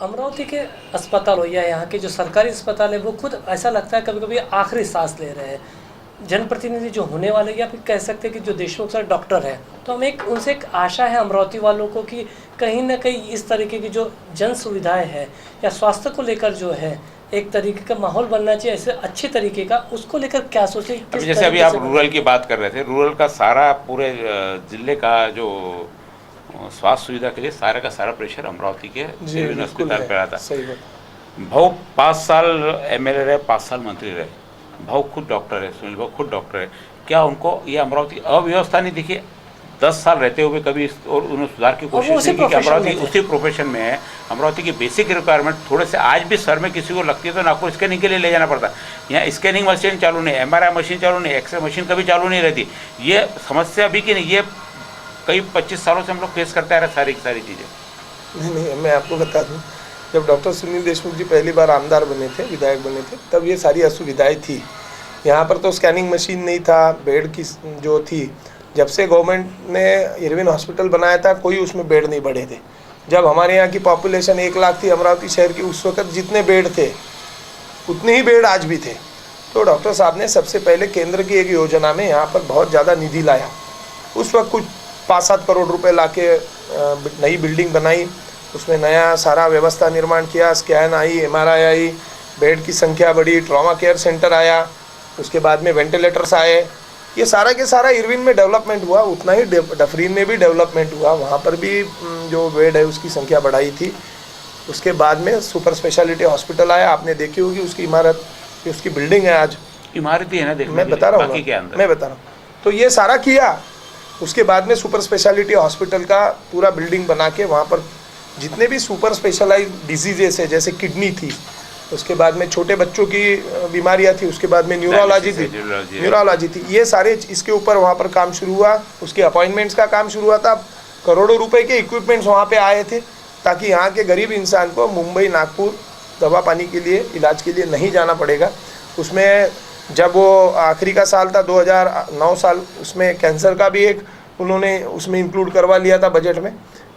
अमरावती के अस्पताल हो या यहाँ के जो सरकारी अस्पताल है वो खुद ऐसा लगता है कभी कभी आखिरी सांस ले रहे हैं। जनप्रतिनिधि जो होने वाले या फिर कह सकते हैं कि जो देशमुख सर डॉक्टर है, तो हमें उनसे एक आशा है अमरावती वालों को कि कहीं ना कहीं इस तरीके की जो जन सुविधाएँ हैं या स्वास्थ्य को लेकर जो है एक तरीके का माहौल बनना चाहिए, ऐसे अच्छे तरीके का, उसको लेकर क्या सोचें। अभी जैसे अभी आप रूरल की बात कर रहे थे, रूरल का सारा पूरे जिले का जो स्वास्थ्य सुविधा के लिए सारा का सारा प्रेशर अमरावती के सिविल अस्पताल पे आता है। भाऊ 5 साल एमएलए रहे, 5 साल मंत्री रहे, भाऊ खुद डॉक्टर है, सुनील भाऊ खुद डॉक्टर है। क्या उनको ये अमरावती अव्यवस्था नहीं दिखी? 10 साल रहते हुए कभी और उन्होंने सुधार की कोशिश नहीं की कि अमरावती उसी प्रोफेशन में है। अमरावती की बेसिक रिक्वायरमेंट थोड़े से आज भी सर में किसी को लगती है तो नागपुर स्कैनिंग के लिए ले जाना पड़ता है। यहाँ स्कैनिंग मशीन चालू नहीं, एमआरआई मशीन चालू नहीं, एक्सरे मशीन कभी चालू नहीं रहती। ये समस्या अभी की नहीं, ये कई 25 सालों से हम लोग फेस करते आ रहे सारी चीज़ें। नहीं, मैं आपको बता दूं, जब डॉक्टर सुनील देशमुख जी पहली बार आमदार बने थे, विधायक बने थे, तब ये सारी असुविधाएं थी। यहाँ पर तो स्कैनिंग मशीन नहीं था, बेड की जो थी, जब से गवर्नमेंट ने इरविन हॉस्पिटल बनाया था कोई उसमें बेड नहीं बढ़े थे। जब हमारे यहाँ की पॉपुलेशन 1 लाख थी अमरावती शहर की, उस वक्त जितने बेड थे उतने ही बेड आज भी थे। तो डॉक्टर साहब ने सबसे पहले केंद्र की एक योजना में यहाँ पर बहुत ज़्यादा निधि लाया। उस वक्त कुछ 5-7 करोड़ रुपए लाके नई बिल्डिंग बनाई, उसमें नया सारा व्यवस्था निर्माण किया, स्कैन आई, एमआरआई आई, बेड की संख्या बढ़ी, ट्रॉमा केयर सेंटर आया, उसके बाद में वेंटिलेटर्स आए। ये सारा के सारा इरविन में डेवलपमेंट हुआ, उतना ही डफरीन में भी डेवलपमेंट हुआ, वहाँ पर भी जो बेड है उसकी संख्या बढ़ाई थी। उसके बाद में सुपर स्पेशलिटी हॉस्पिटल आया, आपने देखी होगी उसकी इमारत, उसकी बिल्डिंग है आज, इमारत ही है ना, मैं बता रहा हूँ। तो ये सारा किया। उसके बाद में सुपर स्पेशलिटी हॉस्पिटल का पूरा बिल्डिंग बना के वहाँ पर जितने भी सुपर स्पेशलाइज्ड डिजीजेस है, जैसे किडनी थी, उसके बाद में छोटे बच्चों की बीमारियाँ थी, उसके बाद में न्यूरोलॉजी थी, ये सारे इसके ऊपर वहाँ पर काम शुरू हुआ। उसके अपॉइंटमेंट्स का काम शुरू हुआ था। करोड़ों रुपए के इक्विपमेंट्स वहाँ पे आए थे ताकि यहाँ के गरीब इंसान को मुंबई नागपुर दवा पानी के लिए, इलाज के लिए नहीं जाना पड़ेगा। उसमें जब वो आखिरी का साल था 2009 साल, उसमें कैंसर का भी एक उन्होंने उसमें इंक्लूड करवा लिया था बजट में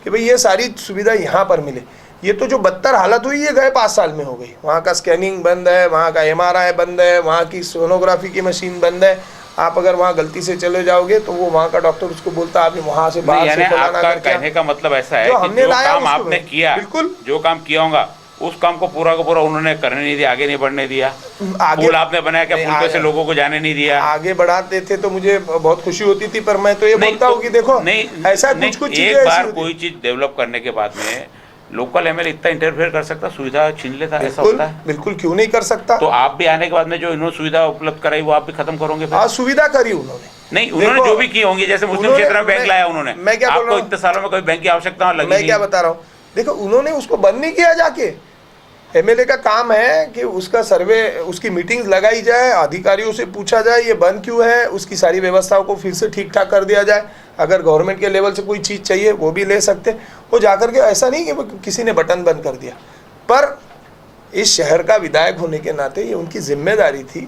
कि भाई ये सारी सुविधा यहाँ पर मिले। ये तो जो बदतर हालत हुई ये गए 5 साल में हो गई। वहाँ का स्कैनिंग बंद है, वहाँ का एमआरआई बंद है, वहाँ की सोनोग्राफी की मशीन बंद है। आप अगर वहाँ गलती से चले जाओगे तो वो वहाँ का डॉक्टर उसको बोलता है आपने वहाँ से बाहर से फलाना करके। कहने का मतलब ऐसा है कि जो काम आपने किया, बिल्कुल जो काम किया होगा उस काम को पूरा का पूरा उन्होंने करने नहीं दिया, आगे नहीं बढ़ने दिया। पुल आपने बनाया, क्या पुल पे से लोगों को जाने नहीं दिया? आगे बढ़ाते थे तो मुझे बहुत खुशी होती थी, पर मैं तो ये बोलता हूँ कि देखो ऐसा कुछ एक बार कोई चीज डेवलप करने के बाद में लोकल एमएलए इतना इंटरफेयर कर सकता, सुविधा छीन लेता, ऐसा होता है? बिल्कुल, क्यों नहीं कर सकता। तो आप भी आने के बाद में जो इन्होंने सुविधा उपलब्ध कराई वो आप भी खत्म करोगे? हाँ, सुविधा करी उन्होंने, नहीं उन्होंने जो भी की होंगी, जैसे मुस्लिम क्षेत्र में बैंक लाया उन्होंने, मैं क्या बोल रहा हूँ, इतने सालों में कोई बैंक की आवश्यकता लगी? मैं क्या बता रहा हूँ, देखो उन्होंने उसको बंद नहीं किया। जाके एमएलए का काम है कि उसका सर्वे, उसकी मीटिंग्स लगाई जाए, अधिकारियों से पूछा जाए ये बंद क्यों है, उसकी सारी व्यवस्थाओं को फिर से ठीक ठाक कर दिया जाए। अगर गवर्नमेंट के लेवल से कोई चीज़ चाहिए वो भी ले सकते। वो जाकर के ऐसा नहीं कि किसी ने बटन बंद कर दिया, पर इस शहर का विधायक होने के नाते ये उनकी जिम्मेदारी थी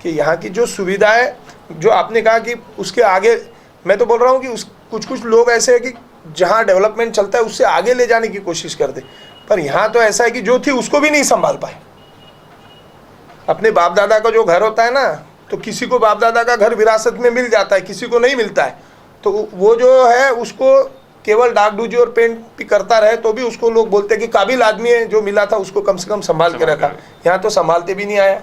कि यहाँ की जो सुविधाएँ, जो आपने कहा कि उसके आगे, मैं तो बोल रहा हूँ कि कुछ लोग ऐसे हैं कि जहाँ डेवलपमेंट चलता है उससे आगे ले जाने की कोशिश करते, पर यहाँ तो ऐसा है कि जो थी उसको भी नहीं संभाल पाए। अपने बाप दादा का जो घर होता है ना, तो किसी को बाप दादा का घर विरासत में मिल जाता है, किसी को नहीं मिलता है, तो वो जो है उसको केवल डागडूजी और पेंट भी करता रहे तो भी उसको लोग बोलते हैं कि काबिल आदमी है, जो मिला था उसको कम से कम संभाल के रखा। यहाँ तो संभालते भी नहीं आया।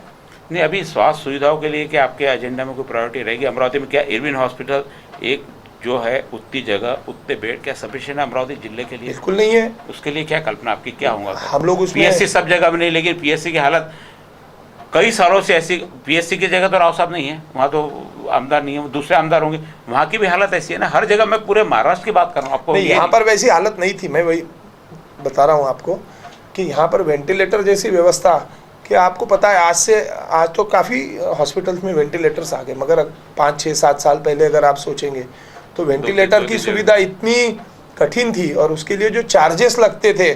नहीं, अभी स्वास्थ्य सुविधाओं के लिए क्या आपके एजेंडा में कोई प्रायोरिटी रहेगी अमरावती में? क्या इरविन हॉस्पिटल एक जो है उतनी जगह, उतने बेड क्या सफिशिएंट है अमरावती जिले के लिए? बिल्कुल नहीं है। उसके लिए क्या कल्पना आपकी, क्या होगा? हम लोग उसमें पीएससी सब जगह में नहीं, लेकिन पीएससी की हालत कई सालों से ऐसी, पीएससी की जगह तो राव साहब नहीं है, वहाँ तो आमदार नहीं है, दूसरे आमदार होंगे, वहाँ की भी हालत ऐसी है ना हर जगह। मैं पूरे महाराष्ट्र की बात कर रहा हूँ आपको। यहाँ पर वैसी हालत नहीं थी, मैं वही बता रहा हूँ आपको कि यहाँ पर वेंटिलेटर जैसी व्यवस्था, कि आपको पता है आज तो काफ़ी हॉस्पिटल्स में वेंटिलेटर्स आ गए, मगर 5, 6, 7 साल पहले अगर आप सोचेंगे तो वेंटिलेटर की सुविधा इतनी कठिन थी और उसके लिए जो चार्जेस लगते थे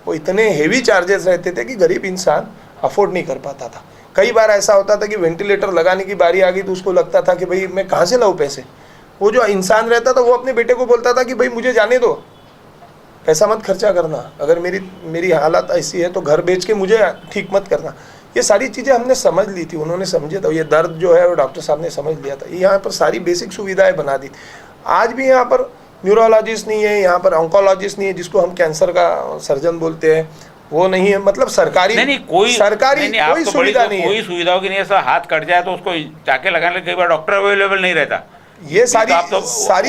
वो इतने हेवी चार्जेस रहते थे कि गरीब इंसान अफोर्ड नहीं कर पाता था। कई बार ऐसा होता था कि वेंटिलेटर लगाने की बारी आ गई तो उसको लगता था कि भाई मैं कहाँ से लाऊं पैसे। वो जो इंसान रहता था वो अपने बेटे को बोलता था कि भाई मुझे जाने दो, पैसा मत खर्चा करना, अगर मेरी हालत ऐसी है तो घर बेच के मुझे ठीक मत करना। ये सारी चीज़ें हमने समझ ली थी, उन्होंने समझे था, ये दर्द जो है वो डॉक्टर साहब ने समझ लिया था। यहाँ पर सारी बेसिक सुविधाएं बना दी। आज भी यहाँ पर न्यूरोलॉजिस्ट नहीं है, यहाँ पर ऑन्कोलॉजिस्ट नहीं है, जिसको हम कैंसर का सर्जन बोलते हैं, वो नहीं है। मतलब सरकारी कोई सुविधा नहीं है, कोई सुविधाओं की नहीं है। ऐसा हाथ कट जाए तो उसको जाके लगाने कई बार डॉक्टर अवेलेबल नहीं रहता। ये सारी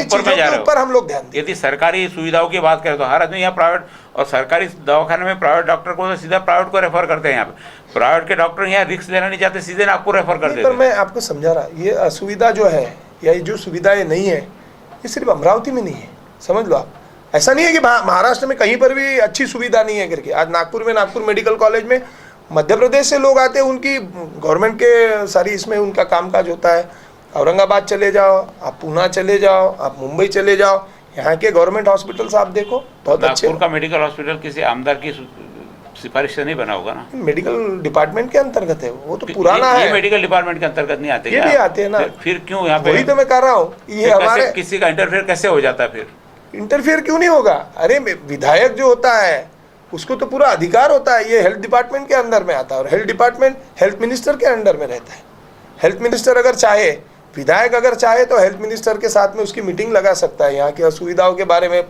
चीजों के ऊपर हम लोग ध्यान दें। यदि सरकारी सुविधाओं की बात करें तो हर आदमी यहाँ प्राइवेट और सरकारी दवाखाने में प्राइवेट डॉक्टर को तो सीधा प्राइवेट को रेफर करते हैं। यहाँ पे प्राइवेट के डॉक्टर यहाँ रिस्क लेना नहीं चाहते, सीधे आपको रेफर कर देते हैं। पर मैं आपको समझा रहा, ये असुविधा जो है या ये जो सुविधाएं नहीं है, ये सिर्फ अमरावती में नहीं है, समझ लो आप। ऐसा नहीं है कि महाराष्ट्र में कहीं पर भी अच्छी सुविधा नहीं है करके। आज नागपुर में नागपुर मेडिकल कॉलेज में मध्य प्रदेश से लोग आते हैं, उनकी गवर्नमेंट के सारी इसमें उनका कामकाज होता है। औरंगाबाद चले जाओ, आप पूना चले जाओ, आप मुंबई चले जाओ, यहाँ के गवर्नमेंट हॉस्पिटल्स आप देखो बहुत अच्छे। नागपुर का मेडिकल हॉस्पिटल किसी आमदार की सिफारिश से नहीं बना होगा ना, मेडिकल डिपार्टमेंट के अंतर्गत है, वो तो पुराना है। मेडिकल डिपार्टमेंट के अंतर्गत नहीं आते, ये भी आते हैं ना, फिर क्यों यहाँ पे? वही तो मैं कर रहा हूँ, ये हमारे किसी का इंटरफेयर कैसे हो जाता है? फिर इंटरफेयर क्यों नहीं होगा? अरे विधायक जो होता है उसको तो पूरा अधिकार होता है, ये हेल्थ डिपार्टमेंट के अंदर में आता है, और हेल्थ डिपार्टमेंट हेल्थ मिनिस्टर के अंडर में रहता है। हेल्थ मिनिस्टर अगर चाहे, विधायक अगर चाहे तो हेल्थ मिनिस्टर के साथ में उसकी मीटिंग लगा सकता है, यहाँ की असुविधाओं के बारे में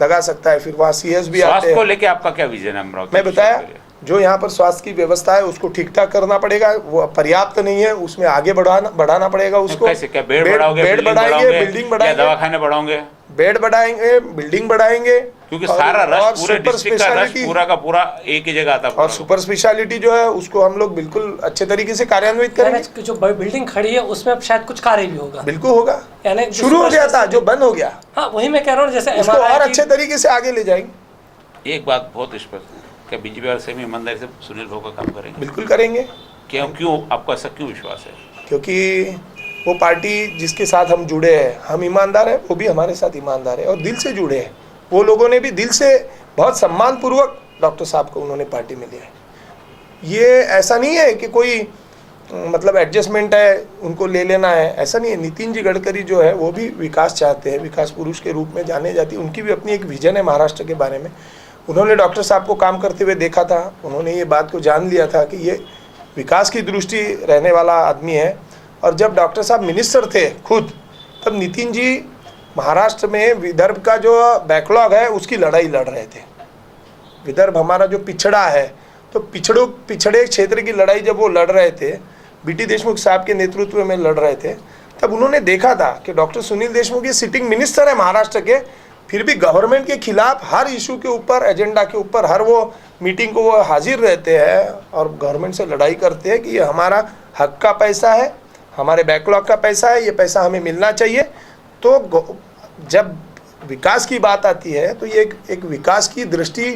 लगा सकता है। फिर वहाँ CS भी आते हैं। को लेके आपका क्या विजन है अमरावती? मैं बताया, जो यहाँ पर स्वास्थ्य की व्यवस्था है उसको ठीक ठाक करना पड़ेगा, वो पर्याप्त नहीं है, उसमें आगे बढ़ाना पड़ेगा उसको। कैसे? क्या बेड बढ़ाओगे, बिल्डिंग बढ़ाएंगे, दवाखाने बढ़ाओगे, बेड बढ़ाएंगे, बिल्डिंग बढ़ाएंगे, क्योंकि सारा रश पूरे डिस्ट्रिक्ट का रश पूरा का पूरा एक ही जगह आता है। और सुपर स्पेशलिटी जो है उसको हम लोग बिल्कुल अच्छे तरीके से कार्यान्वित करेंगे। जो बिल्डिंग खड़ी है उसमें अब शायद कुछ कार्य भी होगा। बिल्कुल होगा, यानी शुरू हो गया था जो बंद हो गया। हाँ, वही मैं कह रहा हूँ, जैसे उसको और अच्छे तरीके से आगे ले जाएंगे। एक बात बहुत स्पष्ट, क्या बीजेपी और सेमी ईमानदारी से सुनील भाऊ का काम करेंगे? बिल्कुल करेंगे। क्यों आपको ऐसा क्यों विश्वास है? क्योंकि वो पार्टी जिसके साथ हम जुड़े हैं, हम ईमानदार हैं, वो भी हमारे साथ ईमानदार है और दिल से जुड़े हैं। वो लोगों ने भी दिल से बहुत सम्मानपूर्वक डॉक्टर साहब को उन्होंने पार्टी में लिया है। ये ऐसा नहीं है कि कोई मतलब एडजस्टमेंट है, उनको ले लेना है, ऐसा नहीं है। नितिन जी गडकरी जो है वो भी विकास चाहते हैं, विकास पुरुष के रूप में जाने जाती है। उनकी भी अपनी एक विजन है महाराष्ट्र के बारे में। उन्होंने डॉक्टर साहब को काम करते हुए देखा था, उन्होंने ये बात को जान लिया था कि ये विकास की दृष्टि रहने वाला आदमी है। और जब डॉक्टर साहब मिनिस्टर थे खुद, तब नितिन जी महाराष्ट्र में विदर्भ का जो बैकलॉग है उसकी लड़ाई लड़ रहे थे। विदर्भ हमारा जो पिछड़ा है, तो पिछड़े क्षेत्र की लड़ाई जब वो लड़ रहे थे, BT देशमुख साहब के नेतृत्व में लड़ रहे थे, तब उन्होंने देखा था कि डॉक्टर सुनील देशमुख ये सिटिंग मिनिस्टर है महाराष्ट्र के, फिर भी गवर्नमेंट के खिलाफ हर इशू के ऊपर, एजेंडा के ऊपर, हर वो मीटिंग को वो हाजिर रहते हैं और गवर्नमेंट से लड़ाई करते हैं कि ये हमारा हक का पैसा है, हमारे बैकलॉग का पैसा है, ये पैसा हमें मिलना चाहिए। तो जब विकास की बात आती है तो ये एक विकास की दृष्टि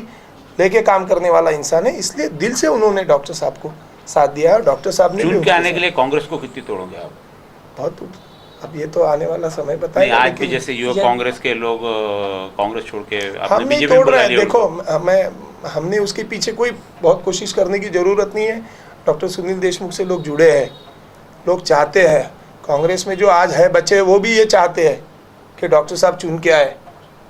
लेके काम करने वाला इंसान है, इसलिए दिल से उन्होंने डॉक्टर साहब को साथ दिया है। डॉक्टर साहब ने भी आने के लिए कांग्रेस को कितनी तोड़ोगे आप? बहुत। अब ये तो आने वाला समय बताएगा। आज भी जैसे युवा कांग्रेस के लोग कांग्रेस छोड़ के हम नहीं तोड़ रहे हैं। देखो, हमने उसके पीछे कोई बहुत कोशिश करने की जरूरत नहीं है। डॉक्टर सुनील देशमुख से लोग जुड़े हैं, लोग चाहते हैं, कांग्रेस में जो आज है बच्चे वो भी ये चाहते हैं कि डॉक्टर साहब चुन के आए।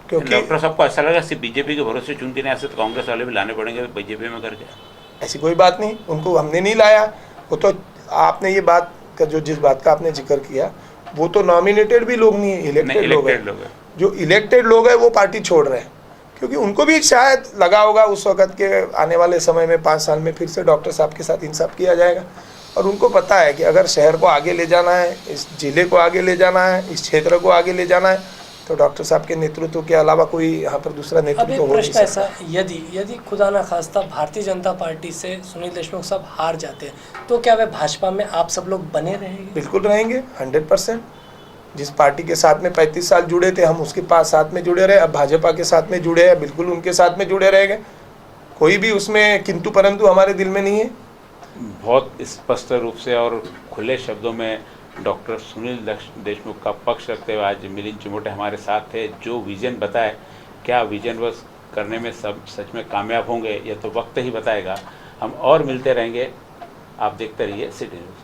क्योंकि डॉक्टर साहब को ऐसा लगा सिर्फ बीजेपी के भरोसे चुन के नहीं आ सकते, कांग्रेस वाले भी लाने पड़ेंगे बीजेपी में करके। ऐसी कोई बात नहीं, उनको हमने नहीं लाया। वो तो आपने ये बात का जिस बात का आपने जिक्र किया, वो तो नॉमिनेटेड भी लोग नहीं है, इलेक्टेड लोग हैं। जो इलेक्टेड लोग हैं वो पार्टी छोड़ रहे हैं, क्योंकि उनको भी शायद लगा होगा उस वक्त के आने वाले समय में 5 साल में फिर से डॉक्टर साहब के साथ इंसाफ किया जाएगा। और उनको पता है कि अगर शहर को आगे ले जाना है, इस जिले को आगे ले जाना है, इस क्षेत्र को आगे ले जाना है, तो डॉक्टर साहब के नेतृत्व के अलावा कोई यहाँ पर दूसरा नेतृत्व हो नहीं सकता। ऐसा, यदि खुदा ना खास्ता भारतीय जनता पार्टी से सुनील देशमुख साहब हार जाते हैं, तो क्या वे भाजपा में आप सब लोग बने रहेंगे? बिल्कुल रहेंगे, 100%। जिस पार्टी के साथ में 35 साल जुड़े थे, हम उसके पास साथ में जुड़े रहे। अब भाजपा के साथ में जुड़े हैं, बिल्कुल उनके साथ में जुड़े रहेंगे। कोई भी उसमें किंतु परंतु हमारे दिल में नहीं है। बहुत स्पष्ट रूप से और खुले शब्दों में डॉक्टर सुनील देशमुख का पक्ष रखते हुए आज मिलिंद चिमोटे हमारे साथ थे। जो विजन बताए, क्या विजन बस करने में सब सच में कामयाब होंगे, यह तो वक्त ही बताएगा। हम और मिलते रहेंगे, आप देखते रहिए सिटी न्यूज़।